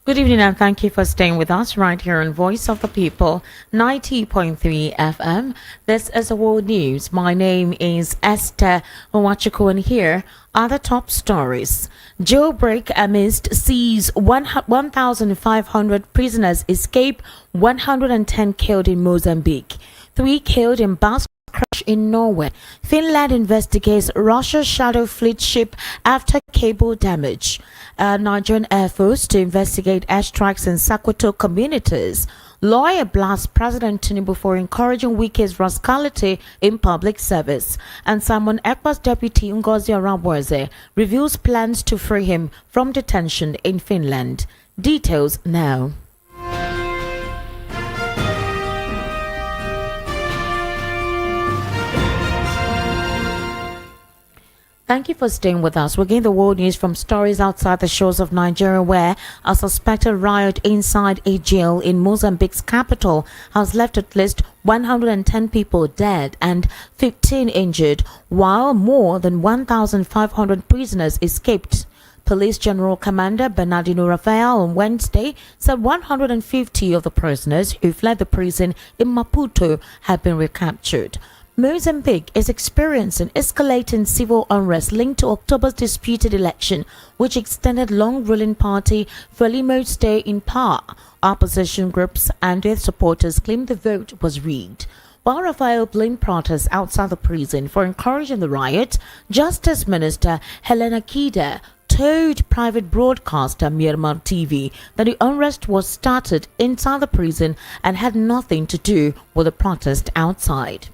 Good evening and thank you for staying with us right here on Voice of the People, 90.3 FM. This is the World News. My name is Esther Nwachukwu and here are the top stories. Jailbreak amidst sees 1,500 prisoners escape, 110 killed in Mozambique, 3 killed in bus crash in Norway. Finland investigates Russia's shadow fleet ship after cable damage. Nigerian Air Force to investigate airstrikes in Sokoto communities. Lawyer blasts President Tinubu for encouraging Wike's rascality in public service. And Simon Ekpa's deputy Ngozi Orabueze reveals plans to free him from detention in Finland. Details now. Thank you for staying with us. We're getting the world news from stories outside the shores of Nigeria, where a suspected riot inside a jail in Mozambique's capital has left at least 110 people dead and 15 injured, while more than 1,500 prisoners escaped. Police General Commander Bernardino Rafael on Wednesday said 150 of the prisoners who fled the prison in Maputo have been recaptured. Mozambique is experiencing escalating civil unrest linked to October's disputed election, which extended long-ruling party Frelimo's stay in power. Opposition groups and their supporters claimed the vote was rigged. While Rafael blamed protests outside the prison for encouraging the riot, Justice Minister Helena Kida told private broadcaster Myanmar TV that the unrest was started inside the prison and had nothing to do with the protest outside.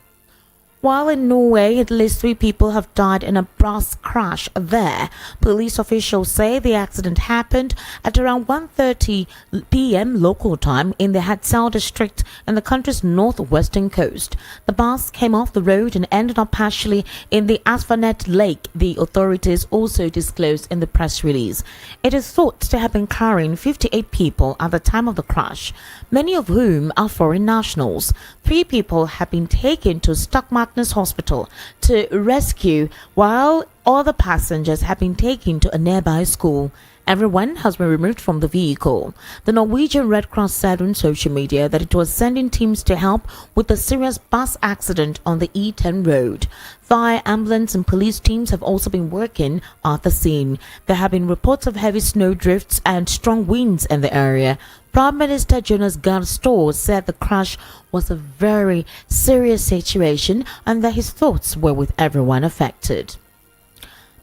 While in Norway, at least 3 people have died in a bus crash there. Police officials say the accident happened at around 1:30 p.m. local time in the Hatsal district in the country's northwestern coast. The bus came off the road and ended up partially in the Asfanet Lake, the authorities also disclosed in the press release. It is thought to have been carrying 58 people at the time of the crash, many of whom are foreign nationals. 3 people have been taken to Stockmark Hospital to rescue, while other passengers have been taken to a nearby school. Everyone has been removed from the vehicle. The Norwegian Red Cross said on social media that it was sending teams to help with the serious bus accident on the E10 road. Fire, ambulance and police teams have also been working at the scene. There have been reports of heavy snow drifts and strong winds in the area. Prime Minister Jonas Gahr Store said the crash was a very serious situation and that his thoughts were with everyone affected.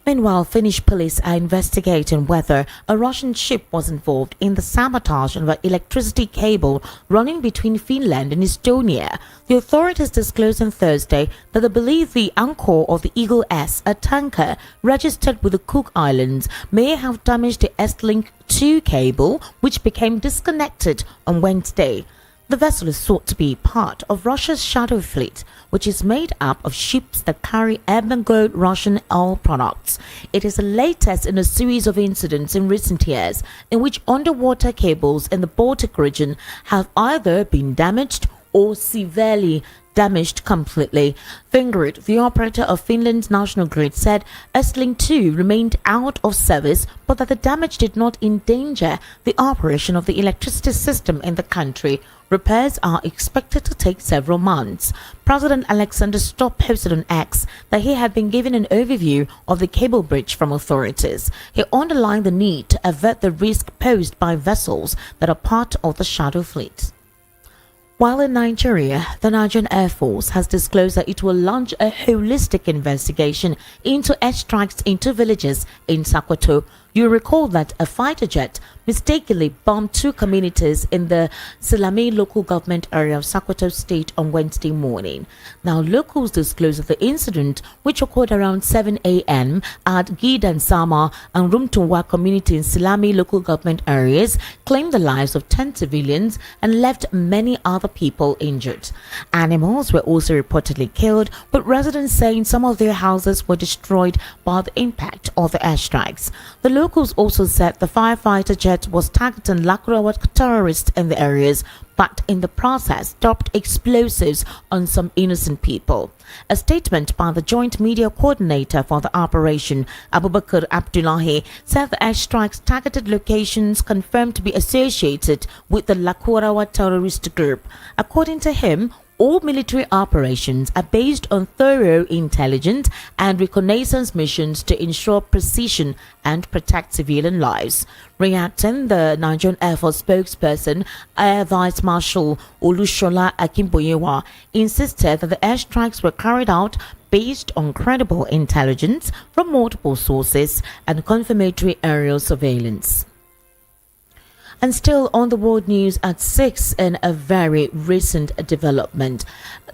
Meanwhile, Finnish police are investigating whether a Russian ship was involved in the sabotage of an electricity cable running between Finland and Estonia. The authorities disclosed on Thursday that they believe the anchor of the Eagle S, a tanker registered with the Cook Islands, may have damaged the S-Link 2 cable, which became disconnected on Wednesday. The vessel is thought to be part of Russia's shadow fleet, which is made up of ships that carry embargoed Russian oil products. It is the latest in a series of incidents in recent years in which underwater cables in the Baltic region have either been damaged or severely damaged completely. Fingrid, the operator of Finland's national grid, said S-Link 2 remained out of service, but that the damage did not endanger the operation of the electricity system in the country. Repairs are expected to take several months. President Alexander Stubb posted on X that he had been given an overview of the cable breach from authorities. He underlined the need to avert the risk posed by vessels that are part of the shadow fleet. While in Nigeria, the Nigerian Air Force has disclosed that it will launch a holistic investigation into airstrikes into villages in Sokoto. You recall that a fighter jet mistakenly bombed 2 communities in the Silame local government area of Sokoto State on Wednesday morning. Now, locals disclosed that the incident, which occurred around 7 a.m. at Gidansama and Rumtunwa community in Silame local government areas, claimed the lives of 10 civilians and left many other people injured. Animals were also reportedly killed, with residents saying some of their houses were destroyed by the impact of the airstrikes. The locals also said the firefighter jet was targeting Lakurawa terrorists in the areas, but in the process dropped explosives on some innocent people. A statement by the joint media coordinator for the operation, Abubakar Abdullahi, said the airstrikes targeted locations confirmed to be associated with the Lakurawa terrorist group. According to him, all military operations are based on thorough intelligence and reconnaissance missions to ensure precision and protect civilian lives. Reacting, the Nigerian Air Force spokesperson, Air Vice Marshal Olushola Akimboyewa, insisted that the airstrikes were carried out based on credible intelligence from multiple sources and confirmatory aerial surveillance. And still on the world news at 6, in a very recent development.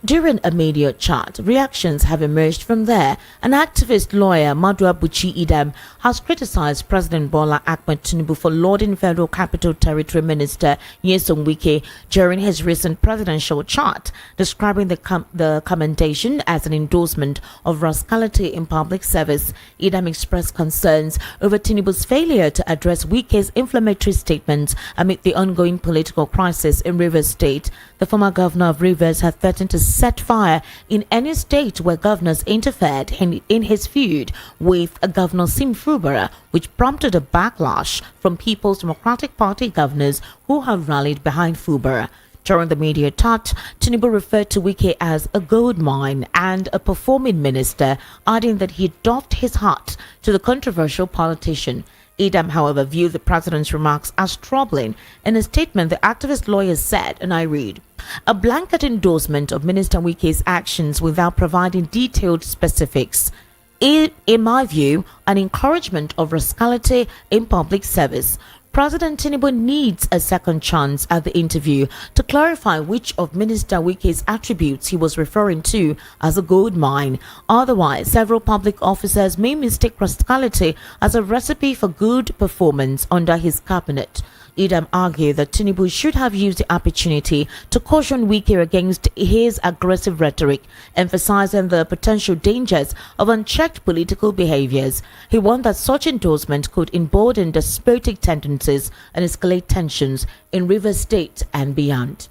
During a media chat, reactions have emerged from there. An activist lawyer, Madua Buchi Idam, has criticized President Bola Ahmed Tinubu for lauding Federal Capital Territory Minister Nyesom Wike during his recent presidential chat, describing the commendation as an endorsement of rascality in public service. Idam expressed concerns over Tinubu's failure to address Wike's inflammatory statements amid the ongoing political crisis in Rivers State. The former governor of Rivers had threatened to set fire in any state where governors interfered in his feud with Governor Sim Fubara, which prompted a backlash from People's Democratic Party governors who have rallied behind Fubara. During the media chat, Tinubu referred to Wike as a gold mine and a performing minister, adding that he doffed his hat to the controversial politician. Idam, however, viewed the president's remarks as troubling. In a statement, the activist lawyer said, and I read, "A blanket endorsement of Minister Wike's actions without providing detailed specifics. In my view, an encouragement of rascality in public service. President Tinubu needs a second chance at the interview to clarify which of Minister Wike's attributes he was referring to as a gold mine. Otherwise, several public officers may mistake rascality as a recipe for good performance under his cabinet." Idam argued that Tinubu should have used the opportunity to caution Wike against his aggressive rhetoric, emphasizing the potential dangers of unchecked political behaviors. He warned that such endorsement could embolden despotic tendencies and escalate tensions in Rivers State and beyond.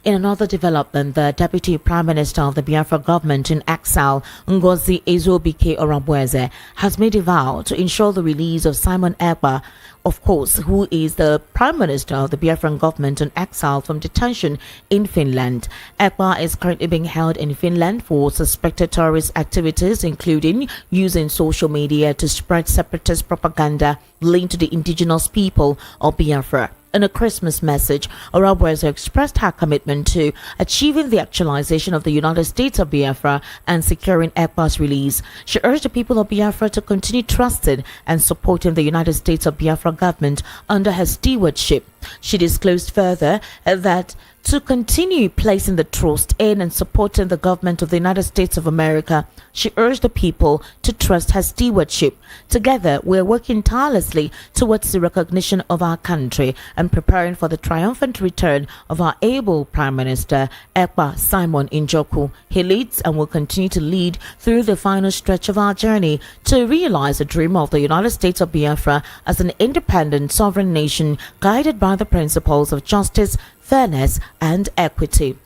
In another development, the Deputy Prime Minister of the Biafra government in exile, Ngozi Ezobike Orabueze, has made a vow to ensure the release of Simon Ekpa, of course, who is the Prime Minister of the Biafran government in exile from detention in Finland. Ekpa is currently being held in Finland for suspected terrorist activities, including using social media to spread separatist propaganda linked to the indigenous people of Biafra. In a Christmas message, Orabueze expressed her commitment to achieving the actualization of the United States of Biafra and securing Ekpa's release. She urged the people of Biafra to continue trusting and supporting the United States of Biafra government under her stewardship. She disclosed further that to continue placing the trust in and supporting the government of the United States of America, she urged the people to trust her stewardship. Together, we are working tirelessly towards the recognition of our country and preparing for the triumphant return of our able Prime Minister, Ekpa Simon Njoku. He leads and will continue to lead through the final stretch of our journey to realize the dream of the United States of Biafra as an independent sovereign nation guided by the principles of justice, fairness and equity.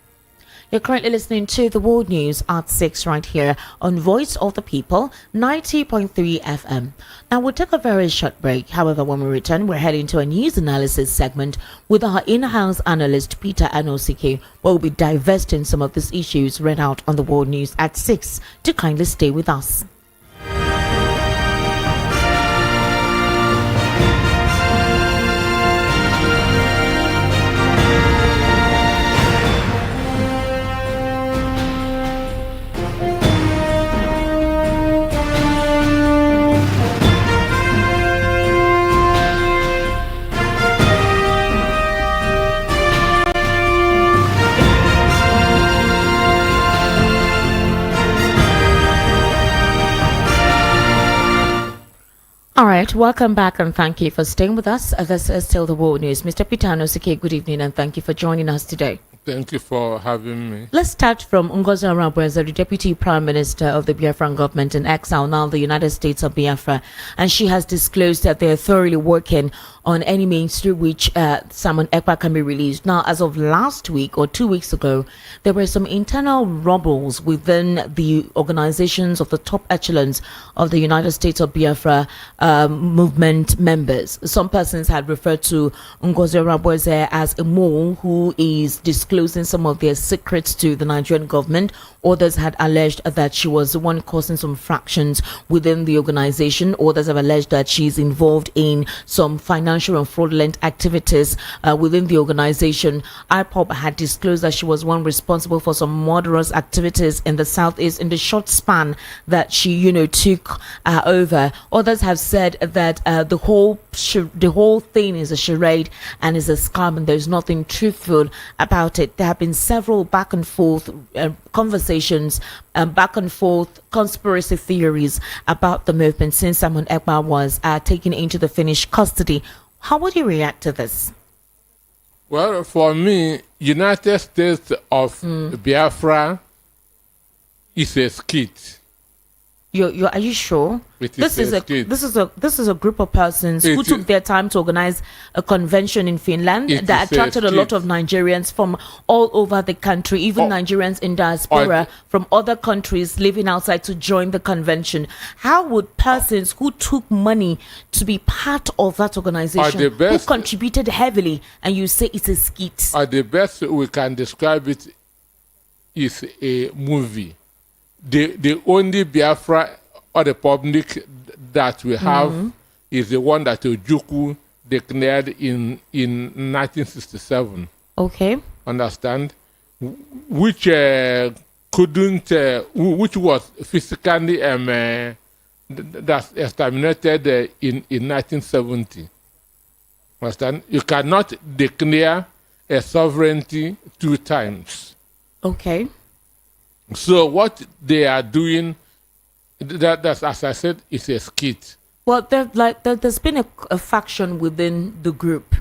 You're currently listening to the World News at 6 right here on Voice of the People 90.3 FM. Now we'll take a very short break. However, when we return, we're heading to a news analysis segment with our in-house analyst Peter Anosike, where we'll be divesting some of these issues read out on the World News at 6. To kindly stay with us. All right, welcome back and thank you for staying with us. This is still the World News. Mr. Peter Anosike, good evening and thank you for joining us today. Thank you for having me. Let's start from Ngozi Orabueze, the Deputy Prime Minister of the Biafran government in exile, now the United States of Biafra. And she has disclosed that they're thoroughly working on any means through which Simon Ekpa can be released. Now, as of last week or 2 weeks ago, there were some internal rumbles within the organizations of the top echelons of the United States of Biafra movement members. Some persons had referred to Ngozi Orabueze as a mole who is disclosing some of their secrets to the Nigerian government. Others had alleged that she was the one causing some fractions within the organization. Others have alleged that she's involved in some financial and fraudulent activities within the organization. IPOB had disclosed that she was one responsible for some murderous activities in the southeast in the short span that she, took over. Others have said that the whole thing is a charade and is a scam, and there's nothing truthful about it. There have been several back and forth conversations, back and forth conspiracy theories about the movement since Simon Ekpa was taken into the Finnish custody. How would you react to this? Well, for me, United States of Biafra is a skit. Are you sure? This is a group of persons who took their time to organize a convention in Finland that attracted a lot of Nigerians from all over the country, even Nigerians in diaspora from other countries living outside to join the convention. How would persons who took money to be part of that organization, who contributed heavily, and you say it's a skit? The best we can describe it is a movie. The only Biafra Republic that we have is the one that Ojukwu declared in 1967. Okay. Understand? Which which was physically that's exterminated in 1970. Understand? You cannot declare a sovereignty 2 times. Okay. So what they are doing, that's as I said, is a skit. Well, there's been a faction within the group.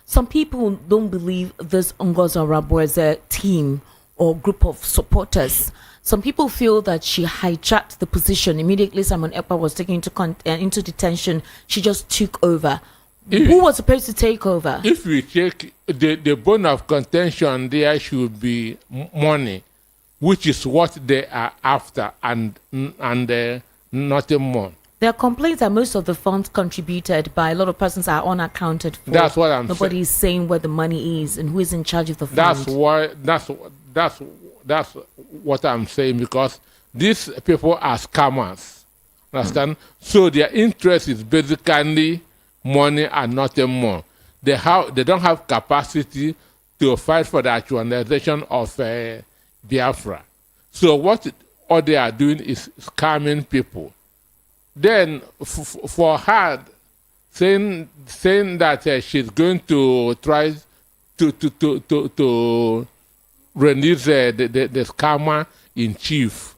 Some people don't believe this Ngozi Orabueze team or group of supporters. Some people feel that she hijacked the position. Immediately Simon Ekpa was taken into detention, she just took over. Who was supposed to take over? If we take the bone of contention, there should be money, which is what they are after, and nothing more. There are complaints that most of the funds contributed by a lot of persons are unaccounted for. That's what I'm saying. Nobody is saying where the money is and who is in charge of the fund. That's what I'm saying, because these people are scammers. Understand? So their interest is basically money and nothing more. They don't have capacity to fight for the actualization of Biafra. So what all they are doing is scamming people. Then for her saying that she's going to try to release the scammer in chief.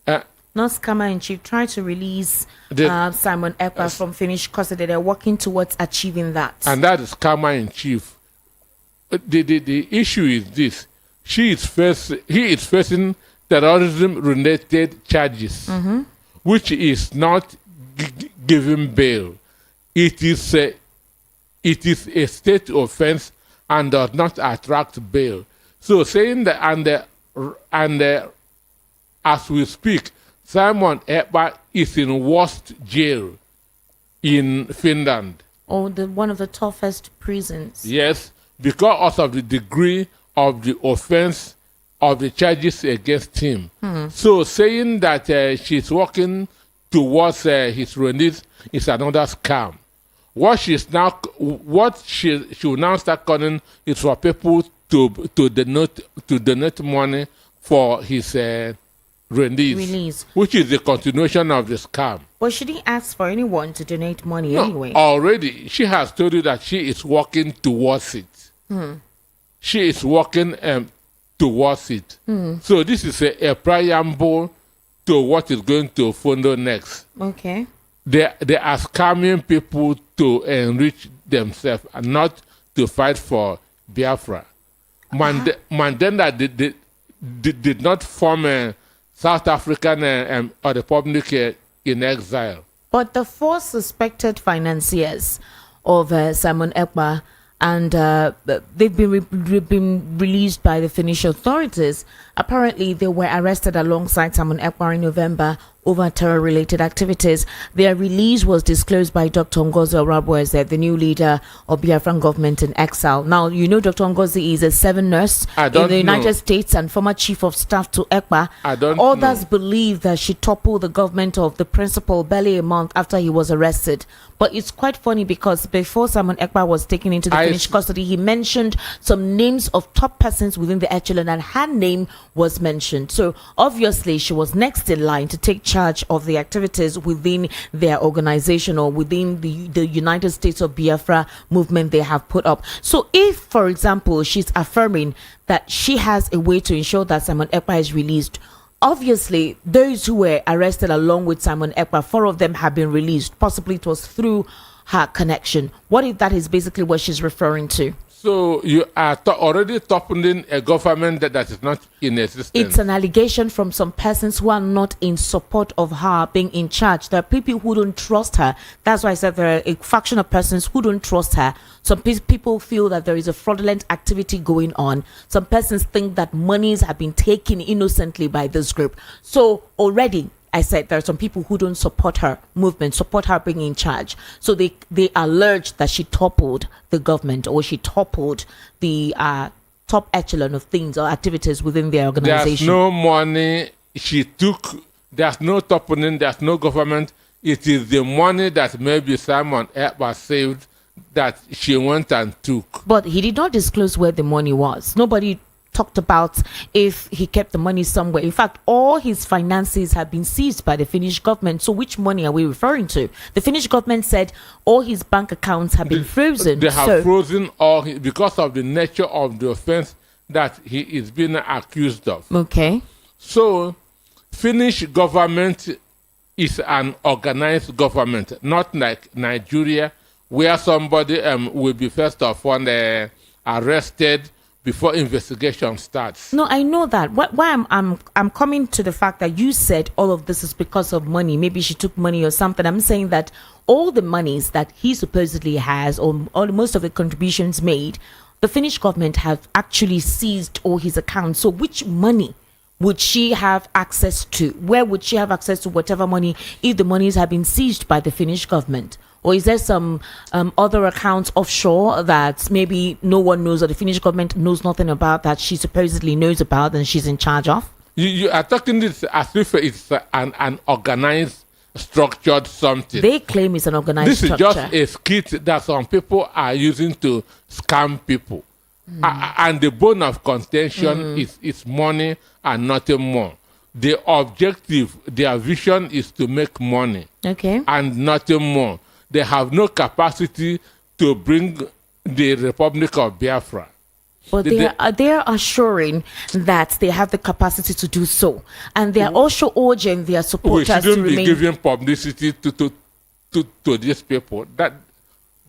Not scammer in chief, try to release Simon Ekpa from Finnish custody. They're working towards achieving that. And that is scammer in chief. The issue is this. He is facing terrorism-related charges, which is not given bail. It is a state offense and does not attract bail. So saying that, and as we speak, Simon Ekpa is in worst jail in Finland. Oh, one of the toughest prisons. Yes, because of the degree of the offense of the charges against him. So saying that she's working towards his release is another scam. What she will now start calling is for people to donate money for his release, which is the continuation of the scam. Well, she didn't ask for anyone to donate money anyway. Already, she has told you that she is working towards it. She is working towards it. So this is a preamble to what is going to follow next. Okay. They are scamming people to enrich themselves and not to fight for Biafra. Mandela did not form a South African Republic in exile. But the four suspected financiers of Simon Ekpa, and they've been released by the Finnish authorities. Apparently, they were arrested alongside Simon Ekpa in November over terror-related activities. Their release was disclosed by Dr. Ngozi Orabueze, the new leader of Biafran government in exile. Now, you know Dr. Ngozi is a seven nurse in the United States and former chief of staff to Ekpa. Others believe that she toppled the government of the principal barely a month after he was arrested. But it's quite funny because before Simon Ekpa was taken into the Finnish custody, he mentioned some names of top persons within the echelon, and her name was mentioned. So obviously she was next in line to take charge of the activities within their organization or within the United States of Biafra movement they have put up. So if, for example, she's affirming that she has a way to ensure that Simon Ekpa is released, obviously those who were arrested along with Simon Ekpa, 4 of them have been released. Possibly it was through her connection. What if that is basically what she's referring to? So you are already toppling a government that is not in existence. It's an allegation from some persons who are not in support of her being in charge. There are people who don't trust her. That's why I said there are a faction of persons who don't trust her. Some people feel that there is a fraudulent activity going on. Some persons think that monies have been taken innocently by this group. So already, I said there are some people who don't support her movement, support her being in charge. So they allege that she toppled the government or she toppled the top echelon of things or activities within their organization. There's no money she took. There's no toppling. There's no government. It is the money that maybe Simon Ekpa saved that she went and took. But he did not disclose where the money was. Nobody talked about if he kept the money somewhere. In fact, all his finances have been seized by the Finnish government. So which money are we referring to? The Finnish government said all his bank accounts have been frozen. They have frozen all because of the nature of the offense that he is being accused of. Okay. So Finnish government is an organized government, not like Nigeria, where somebody will be first of all arrested before investigation starts. No, I know that. Why I'm coming to the fact that you said all of this is because of money. Maybe she took money or something. I'm saying that all the monies that he supposedly has, or most of the contributions made, the Finnish government have actually seized all his accounts. So which money would she have access to? Where would she have access to whatever money if the monies have been seized by the Finnish government? Or is there some other accounts offshore that maybe no one knows or the Finnish government knows nothing about that she supposedly knows about and she's in charge of? You are talking this as if it's an organized, structured something. They claim it's an organized structure. This is just a skit that some people are using to scam people. And the bone of contention is money and nothing more. The objective, their vision is to make money. Okay. And nothing more. They have no capacity to bring the Republic of Biafra. But they are assuring that they have the capacity to do so. And they are also urging their supporters to remain... We shouldn't be giving publicity to these people.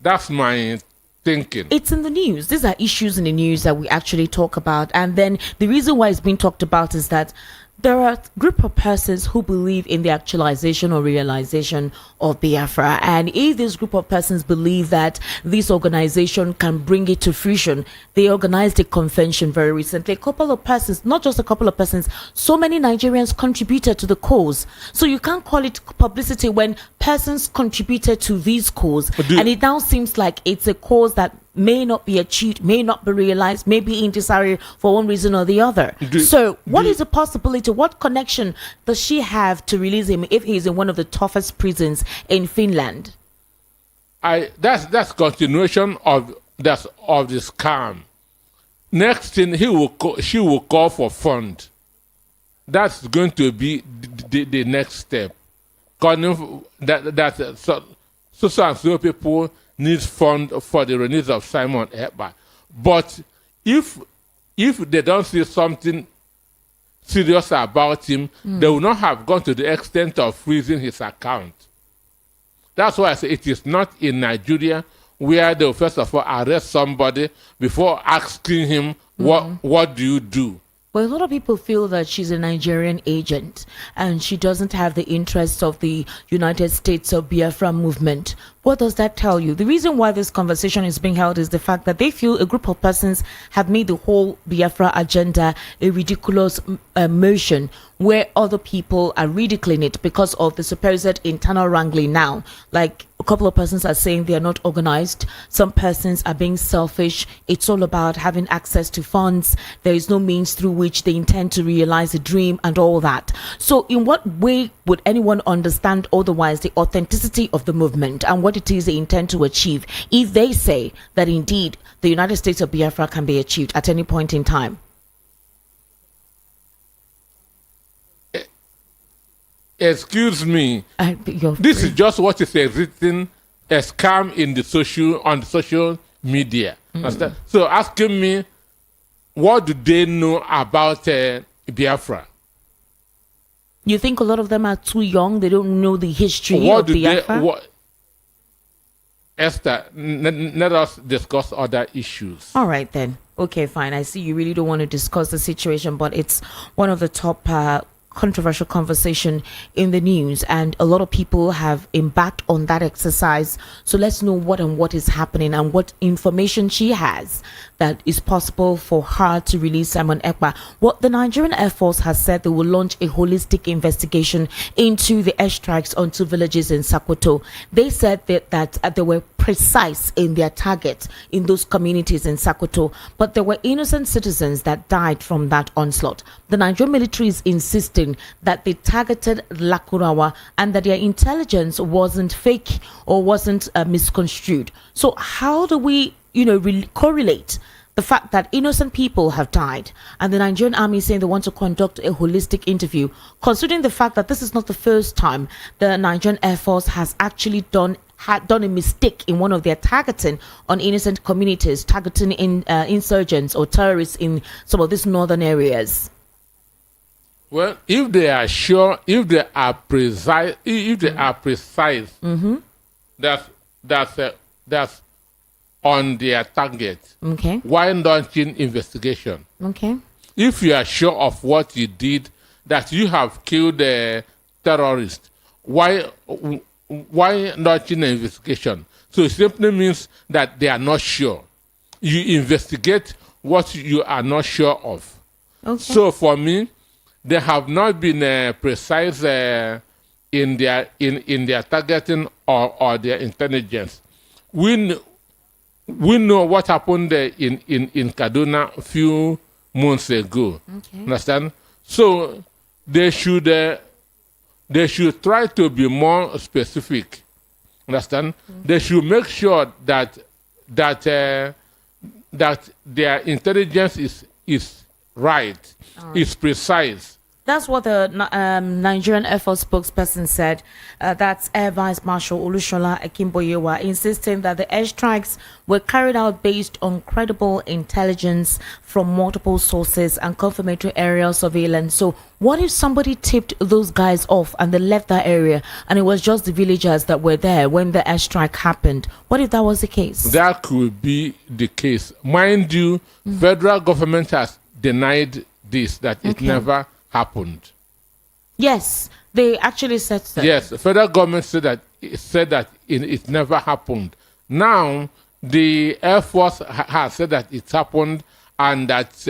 That's my thinking. It's in the news. These are issues in the news that we actually talk about. And then the reason why it's being talked about is that there are a group of persons who believe in the actualization or realization of Biafra. And if this group of persons believe that this organization can bring it to fruition, they organized a convention very recently. A couple of persons, not just a couple of persons, so many Nigerians contributed to the cause. So you can't call it publicity when persons contributed to this cause. And it now seems like it's a cause that may not be achieved, may not be realized, may be in disarray for one reason or the other. So what is the possibility? What connection does she have to release him if he's in one of the toughest prisons in Finland? That's continuation of the scam. Next thing, she will call for fund. That's going to be the next step. So people needs fund for the release of Simon Ekpa. But if they don't see something serious about him, they will not have gone to the extent of freezing his account. That's why I say it is not in Nigeria where they will first of all arrest somebody before asking him what do you do? Well, a lot of people feel that she's a Nigerian agent and she doesn't have the interests of the United States or Biafra movement. What does that tell you? The reason why this conversation is being held is the fact that they feel a group of persons have made the whole Biafra agenda a ridiculous motion where other people are ridiculing it because of the supposed internal wrangling now. Like a couple of persons are saying they are not organized. Some persons are being selfish. It's all about having access to funds. There is no means through which they intend to realize a dream and all that. So in what way would anyone understand otherwise the authenticity of the movement and what it is they intend to achieve if they say that indeed the United States of Biafra can be achieved at any point in time? Excuse me. This is just what is written a scam on the social media. So asking me, what do they know about Biafra? You think a lot of them are too young? They don't know the history of Biafra? Esther, let us discuss other issues. All right, then. Okay, fine. I see you really don't want to discuss the situation, but it's one of the top controversial conversation in the news, and a lot of people have embarked on that exercise. So let's know what is happening and what information she has that is possible for her to release Simon Ekpa. What the Nigerian Air Force has said, they will launch a holistic investigation into the airstrikes on 2 villages in Sokoto. They said that they were precise in their target in those communities in Sokoto, but there were innocent citizens that died from that onslaught. The Nigerian military is insisting that they targeted Lakurawa and that their intelligence wasn't fake or wasn't misconstrued. So how do we correlate the fact that innocent people have died and the Nigerian army saying they want to conduct a holistic interview, considering the fact that this is not the first time the Nigerian Air Force has actually done a mistake in one of their targeting on innocent communities, targeting insurgents or terrorists in some of these northern areas? Well, if they are sure, if they are precise, that's on their target. Okay. Why launching investigation? Okay. If you are sure of what you did, that you have killed a terrorist, why launching an investigation? So it simply means that they are not sure. You investigate what you are not sure of. Okay. So for me, they have not been precise in their targeting or their intelligence. We know what happened in Kaduna a few months ago. Okay. Understand? So they should try to be more specific. Understand? Mm-hmm. They should make sure that their intelligence is right, is precise. That's what the Nigerian Air Force spokesperson said. That's Air Vice Marshal Olushola Akimboyewa, insisting that the airstrikes were carried out based on credible intelligence from multiple sources and confirmatory aerial surveillance. So what if somebody tipped those guys off and they left that area and it was just the villagers that were there when the airstrike happened? What if that was the case? That could be the case. Mind you, federal government has denied this, that it never happened. Yes, they actually said so. Yes, the federal government said that it never happened. Now, the Air Force has said that it happened and that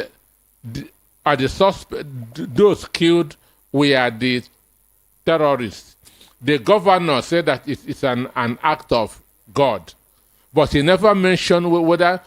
the suspect, those killed were the terrorists. The governor said that it's an act of God, but he never mentioned whether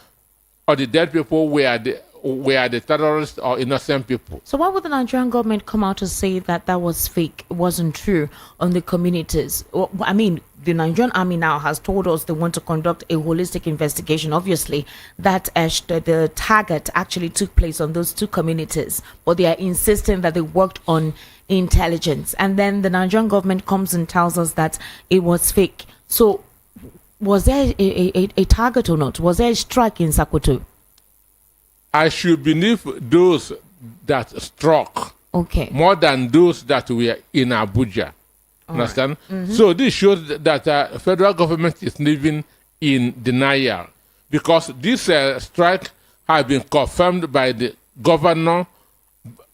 or the dead people were the terrorists or innocent people. So why would the Nigerian government come out to say that was fake, it wasn't true on the communities? Well, I mean, the Nigerian army now has told us they want to conduct a holistic investigation. Obviously, that the target actually took place on those 2 communities, but they are insisting that they worked on intelligence. And then the Nigerian government comes and tells us that it was fake. So was there a target or not? Was there a strike in Sokoto? I should believe those that struck more than those that were in Abuja. Understand? Right. Mm-hmm. So this shows that federal government is living in denial, because this strike have been confirmed by the governor,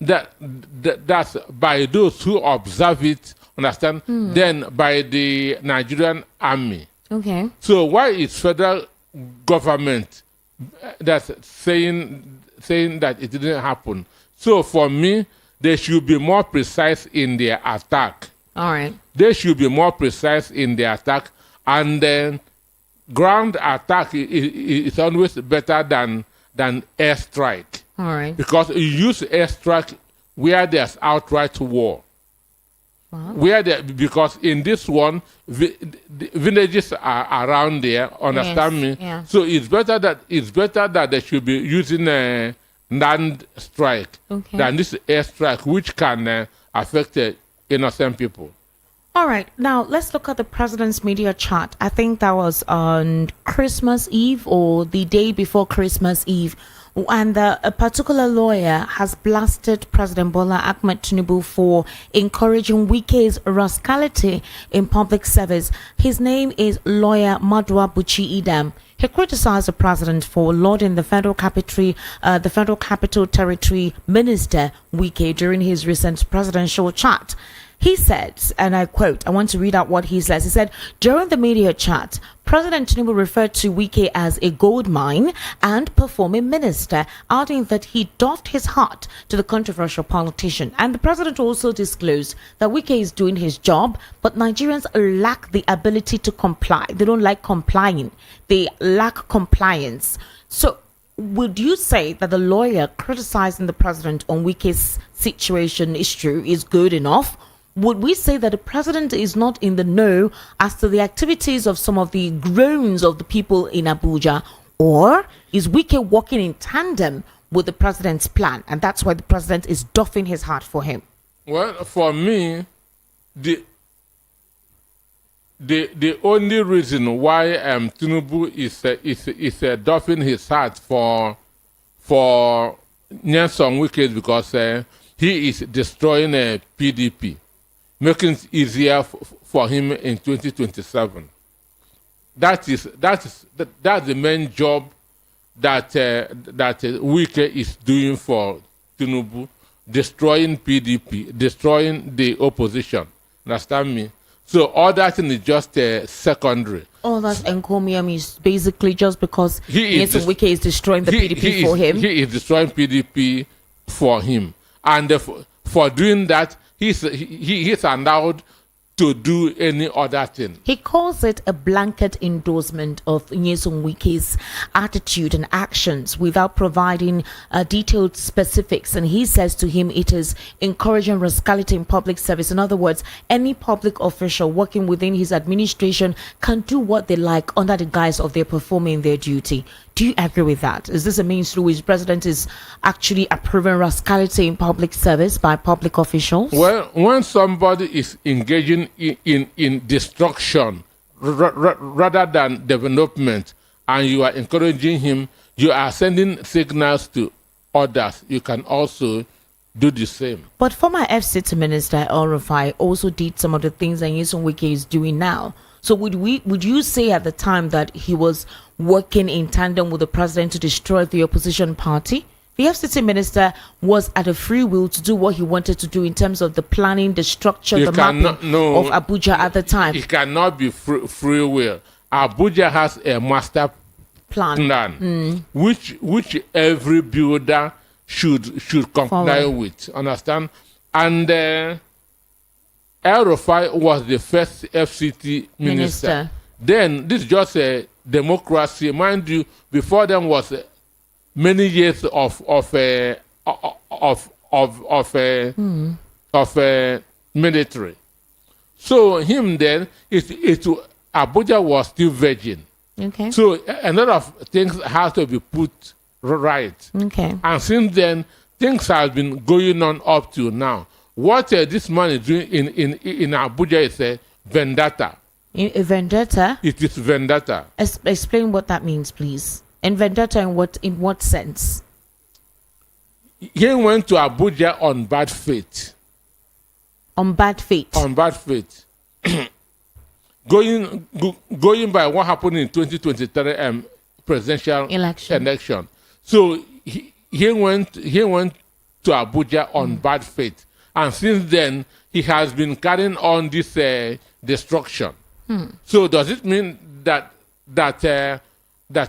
that's by those who observe it, understand, then by the Nigerian army. Okay. So why is federal government that's saying that it didn't happen? So for me, they should be more precise in their attack. All right. They should be more precise in their attack, and then ground attack is always better than airstrike. All right. Because you use airstrike where there's outright war. Because in this one, the villages are around there. Understand me? Yeah. So it's better that they should be using a land strike than this airstrike, which can affect innocent people. All right. Now let's look at the president's media chat. I think that was on Christmas Eve or the day before Christmas Eve. And a particular lawyer has blasted President Bola Ahmed Tinubu for encouraging Wike's rascality in public service. His name is lawyer Madwa Buchi Idam. He criticized the president for lauding the Federal Capital Territory Minister Wike during his recent presidential chat. He said, and I quote, I want to read out what he says. He said, during the media chat, President Tinubu referred to Wike as a gold mine and performing minister, adding that he doffed his hat to the controversial politician. And the president also disclosed that Wike is doing his job, but Nigerians lack the ability to comply. They don't like complying. They lack compliance. So would you say that the lawyer criticizing the president on Wike's situation issue is good enough? Would we say that the president is not in the know as to the activities of some of the groans of the people in Abuja? Or is Wike working in tandem with the president's plan? And that's why the president is doffing his hat for him. Well, for me, the only reason why Tinubu is doffing his hat for Nyesom Wike is because he is destroying PDP. Making it easier for him in 2027. That's the main job that Wike is doing for Tinubu, destroying PDP, destroying the opposition. Understand me? So all that thing is just secondary. All that encomium is basically just because Wike is destroying the PDP for him. He is destroying PDP for him, and for doing that, he's allowed to do any other thing. He calls it a blanket endorsement of Nyesom Wike's attitude and actions without providing detailed specifics. And he says to him it is encouraging rascality in public service. In other words, any public official working within his administration can do what they like under the guise of their performing their duty. Do you agree with that? Is this a means through which the president is actually approving rascality in public service by public officials? Well, when somebody is engaging in destruction rather than development, and you are encouraging him, you are sending signals to others. You can also do the same. But former FCT Minister El Rufai also did some of the things that Nyesom Wike is doing now. So would you say at the time that he was working in tandem with the president to destroy the opposition party? The FCT minister was at a free will to do what he wanted to do in terms of the planning, the structure, the mapping of Abuja at the time. It cannot be free will. Abuja has a master plan, which every builder should comply with. Understand? And El Rufai was the first FCT minister. Then this is just a democracy, mind you. Before them was many years of military. So him then Abuja was still virgin. Okay. So a lot of things have to be put right. Okay. And since then things have been going on up to now. What this man is doing in Abuja is a vendetta. A vendetta? It is vendetta. Explain what that means, please. And vendetta in what sense? He went to Abuja on bad faith. On bad faith? On bad faith. Going by what happened in 2023 presidential election. So he went to Abuja on bad faith, and since then he has been carrying on this destruction. So does it mean that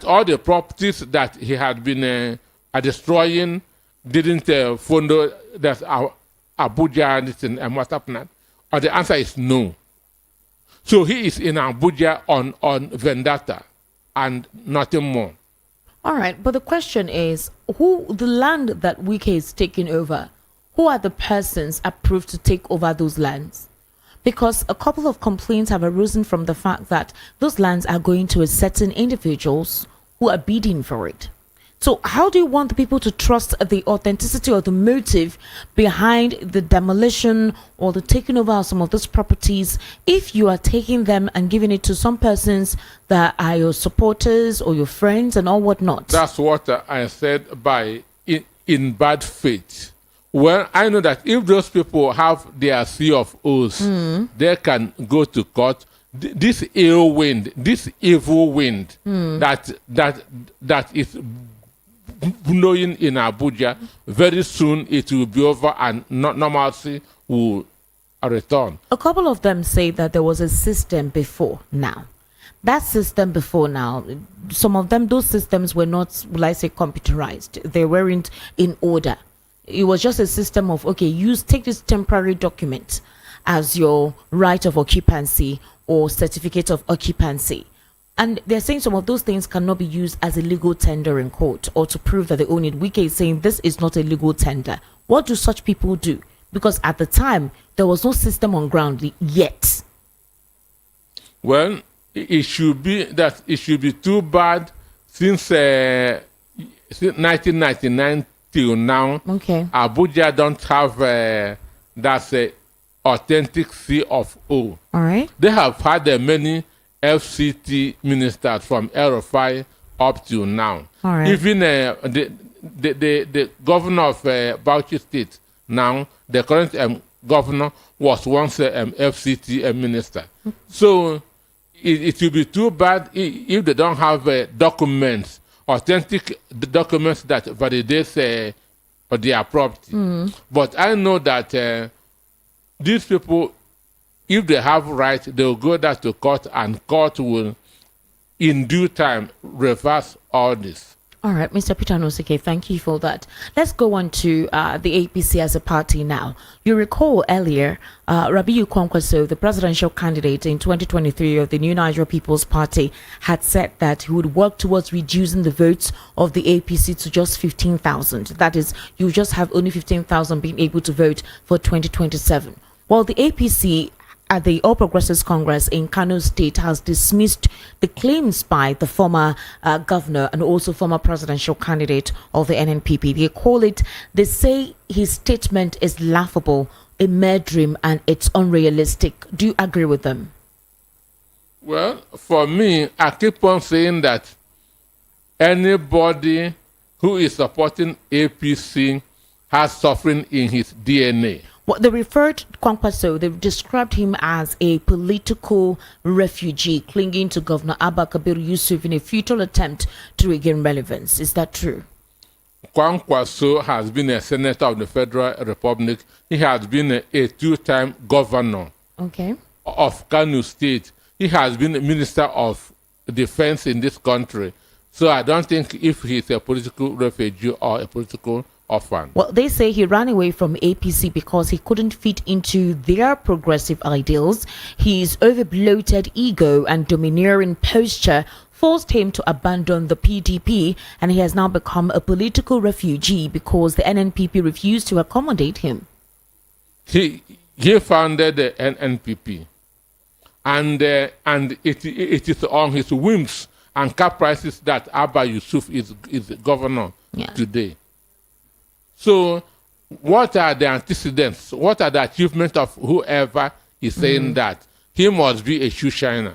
all the properties that he had been destroying didn't follow that Abuja and what's happening? Or the answer is no. So he is in Abuja on vendetta and nothing more. All right, but the question is, the land that Wike is taking over, who are the persons approved to take over those lands? Because a couple of complaints have arisen from the fact that those lands are going to a certain individuals who are bidding for it. So how do you want the people to trust the authenticity or the motive behind the demolition or the taking over of some of those properties if you are taking them and giving it to some persons that are your supporters or your friends and all whatnot? That's what I said by in bad faith. Well, I know that if those people have their C of O's, they can go to court. This ill wind, this evil wind that is blowing in Abuja, very soon it will be over and normalcy will return. A couple of them say that there was a system before now. That system before now, some of them, those systems were not, will I say, computerized. They weren't in order. It was just a system of, okay, take this temporary document as your right of occupancy or certificate of occupancy. And they're saying some of those things cannot be used as a legal tender in court or to prove that they own it. Wike is saying this is not a legal tender. What do such people do? Because at the time, there was no system on ground yet. Well, it should be too bad since 1999 till now. Okay. Abuja don't have that authentic C of O. All right. They have had many FCT ministers from El-Rufai up till now. All right. Even the governor of Bauchi State now, the current governor was once FCT minister. So it will be too bad if they don't have documents, authentic documents that validate their property. But I know that these people, if they have right, they will go there to court, and court will, in due time, reverse all this. All right, Mr. Peter Nosike, thank you for that. Let's go on to the APC as a party now. You recall earlier, Rabiu Kwankwaso, the presidential candidate in 2023 of the New Nigeria People's Party, had said that he would work towards reducing the votes of the APC to just 15,000. That is, you just have only 15,000 being able to vote for 2027. Well, the APC at the All Progressives Congress in Kano State has dismissed the claims by the former governor and also former presidential candidate of the NNPP. They say his statement is laughable, a mere dream, and it's unrealistic. Do you agree with them? Well, for me, I keep on saying that anybody who is supporting APC has suffering in his DNA. Well, they referred Kwankwaso, they described him as a political refugee clinging to Governor Abba Kabir Yusuf in a futile attempt to regain relevance. Is that true? Kwankwaso has been a senator of the Federal Republic. He has been a two-time governor of Kano State. He has been a minister of defense in this country. So I don't think if he's a political refugee or a political orphan. Well, they say he ran away from APC because he couldn't fit into their progressive ideals. His overbloated ego and domineering posture forced him to abandon the PDP, and he has now become a political refugee because the NNPP refused to accommodate him. He founded the NNPP, and it is on his whims and caprices that Abba Yusuf is governor today. So, what are the antecedents? What are the achievements of whoever is saying that? He must be a shoe shiner.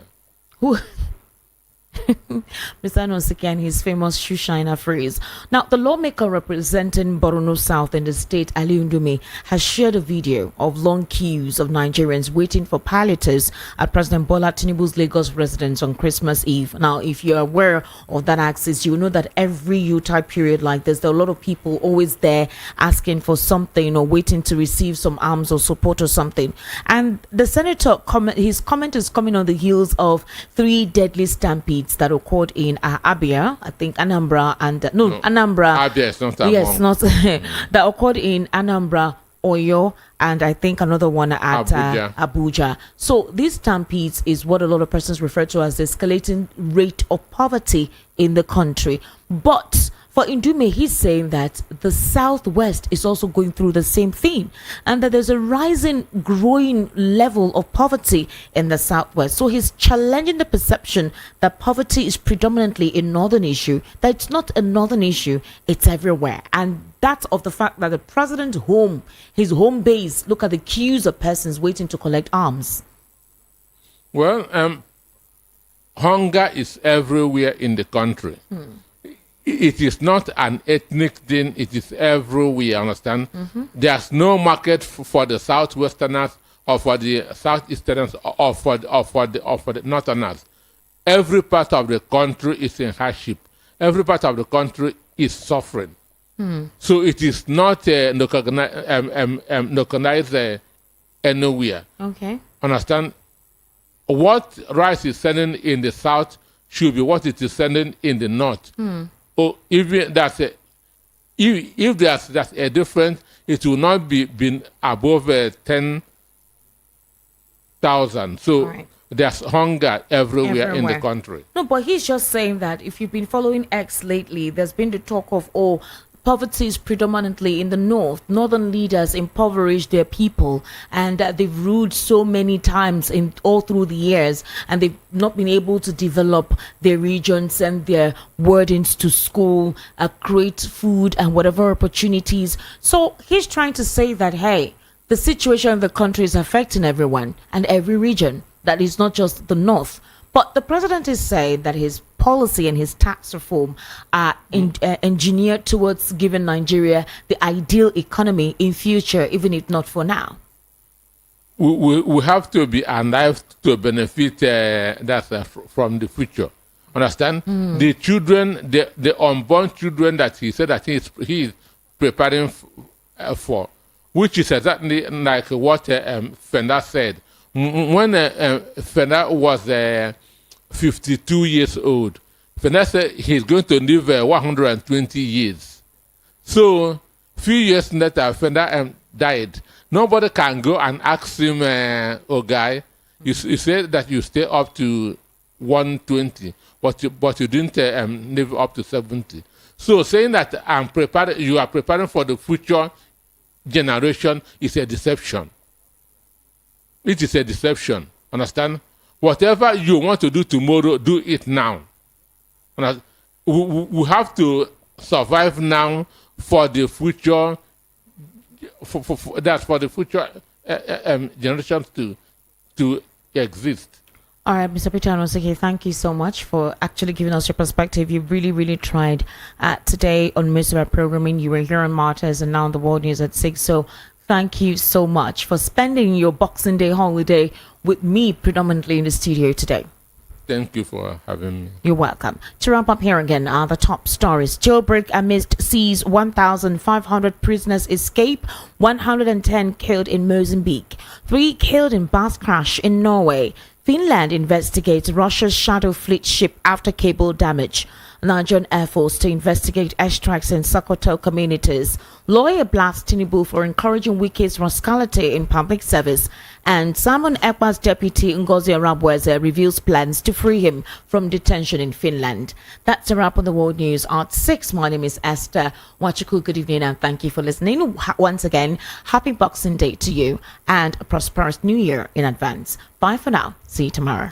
Mr. Nosike and his famous shoe shiner phrase. Now, the lawmaker representing Borno South in the state, Ali Undumi, has shared a video of long queues of Nigerians waiting for palliatives at President Bola Tinubu's Lagos residence on Christmas Eve. Now, if you're aware of that axis, you know that every U-type period like this, there are a lot of people always there asking for something or waiting to receive some arms or support or something. And the senator, his comment is coming on the heels of 3 deadly stampedes that occurred in Abia, I think Anambra, and Anambra. Abia is not that yes, long. not that occurred in Anambra, Oyo, and I think another one at Abuja. So these stampedes is what a lot of persons refer to as the escalating rate of poverty in the country. But for Ndume, he's saying that the Southwest is also going through the same thing and that there's a rising, growing level of poverty in the Southwest. So he's challenging the perception that poverty is predominantly a northern issue, that it's not a northern issue, it's everywhere. And that's of the fact that the president's home, his home base, look at the queues of persons waiting to collect arms. Well, hunger is everywhere in the country. It is not an ethnic thing. It is everywhere. Understand? There's no market for the Southwesterners or for the Southeasterners or for the Northerners. Every part of the country is in hardship. Every part of the country is suffering. So it is not recognized anywhere. Okay. Understand? What rice is selling in the south should be what it is selling in the north. Or even if there's a difference, it will not be been above 10,000. So right. There's hunger everywhere in the country. No, but he's just saying that if you've been following X lately, there's been the talk of, poverty is predominantly in the north. Northern leaders impoverish their people, and they've ruled so many times in all through the years, and they've not been able to develop their region, send their wardens to school, create food and whatever opportunities. So he's trying to say that, hey, the situation in the country is affecting everyone and every region. That is not just the north. But the president is saying that his policy and his tax reform are engineered towards giving Nigeria the ideal economy in future, even if not for now. We have to be alive to benefit from the future. Understand? The children, the unborn children that he said that he is preparing for, which is exactly like what Fenda said. When Fenda was 52 years old, Fenda said he's going to live 120 years. So, few years later, Fenda died. Nobody can go and ask him, oh guy, you said that you stay up to 120, but you didn't live up to 70. So, saying that you are preparing for the future generation is a deception. It is a deception. Understand? Whatever you want to do tomorrow, do it now. We have to survive now for the future. For the future generations to exist. All right, Mr. Peter Anosike, thank you so much for actually giving us your perspective. You really, really tried. Today on most of our programming, you were here on Martyrs and now on the World News at 6. So thank you so much for spending your Boxing Day holiday with me predominantly in the studio today. Thank you for having me. You're welcome. To wrap up here again are the top stories. Jailbreak amidst sees 1,500 prisoners escape, 110 killed in Mozambique, 3 killed in bus crash in Norway. Finland investigates Russia's shadow fleet ship after cable damage. Nigerian Air Force to investigate airstrikes in Sokoto communities. Lawyer blasts Tinubu for encouraging Wike's rascality in public service. And Simon Ekpa's deputy Ngozi Orabueze reveals plans to free him from detention in Finland. That's a wrap on the World News at 6. My name is Esther Wachuku. Good evening and thank you for listening. Once again, happy Boxing Day to you and a prosperous New Year in advance. Bye for now. See you tomorrow.